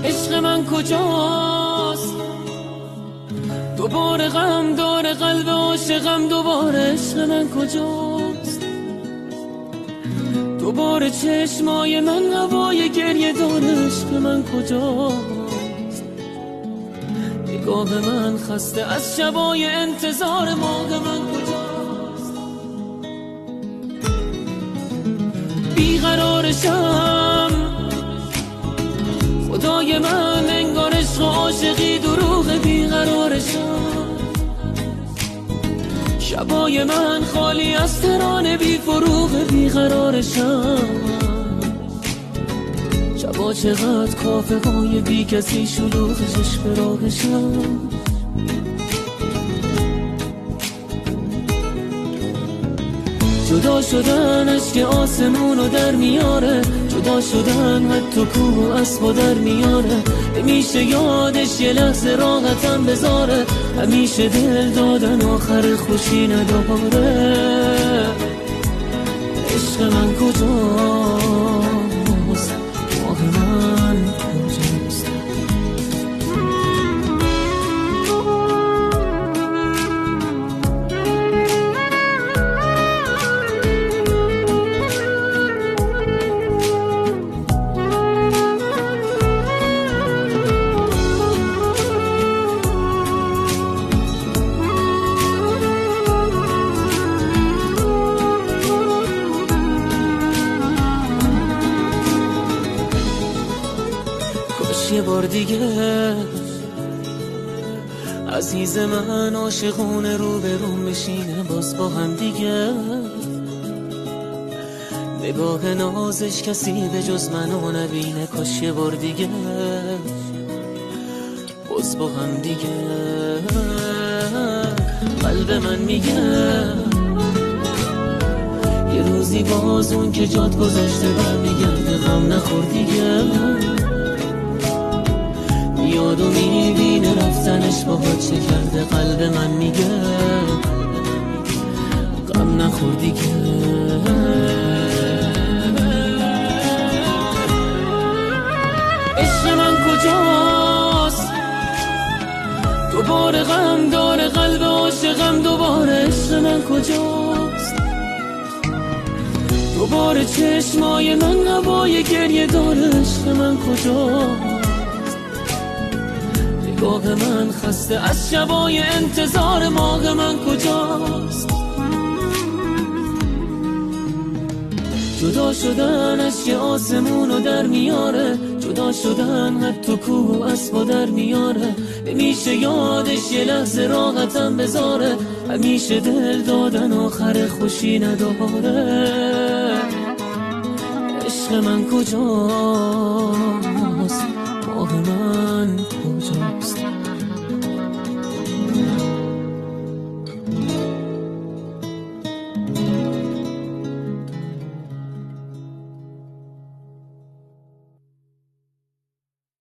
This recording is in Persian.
عشق من کجاست؟ دوباره غم داره قلب عاشقم، دوباره عشق من کجاست؟ دوباره چشمای من هوای گریه داره، عشق من کجاست؟ نگاه من خسته از شبای انتظار، ماه من کجاست؟ بیقرارشم خدای من، انگار عشق و عاشقی دروغ، بیقرارشم شبای من خالی از ترانه بی فروغ، بیقرارشم شبا چقدر کافه های بی کسی شلوغ، عشق راهشم جدا شدن اشک آسمونو در میاره، جدا شدن حتی کوه و اسبا در میاره، همیشه یادش یه لحظه راحتم بذاره، همیشه دل دادن آخر خوشی نداره. عشق من کجاست؟ ماه من کجاست؟ یه بار دیگه عزیز من عاشقونه رو به روم بشینه باز با هم دیگه، نگاه نازش کسی به جز منو نبینه، کاش یه بار دیگه باز با هم دیگه. قلب من میگه یه روزی باز اون که جات گذاشته برمیگرده، غم نخور دیگه، یادو میبینه رفتنش باهات چه کرده. قلب من میگه غم نخور دیگه. عشق من کجاست؟ دوباره غم داره قلب عاشقم، دوباره عشق من کجاست؟ دوباره چشمای من هوای گریه داره، عشق من کجاست؟ نگاه من خسته از شبای انتظار، ماه من کجاست؟ جدا شدن اشک آسمونو در میاره، جدا شدن حتی کوه و اسبا در میاره، همیشه یادش یه لحظه راحتم بذاره، همیشه دل دادن آخر خوشی نداره. عشق من کجاست؟ ماه من کجاست؟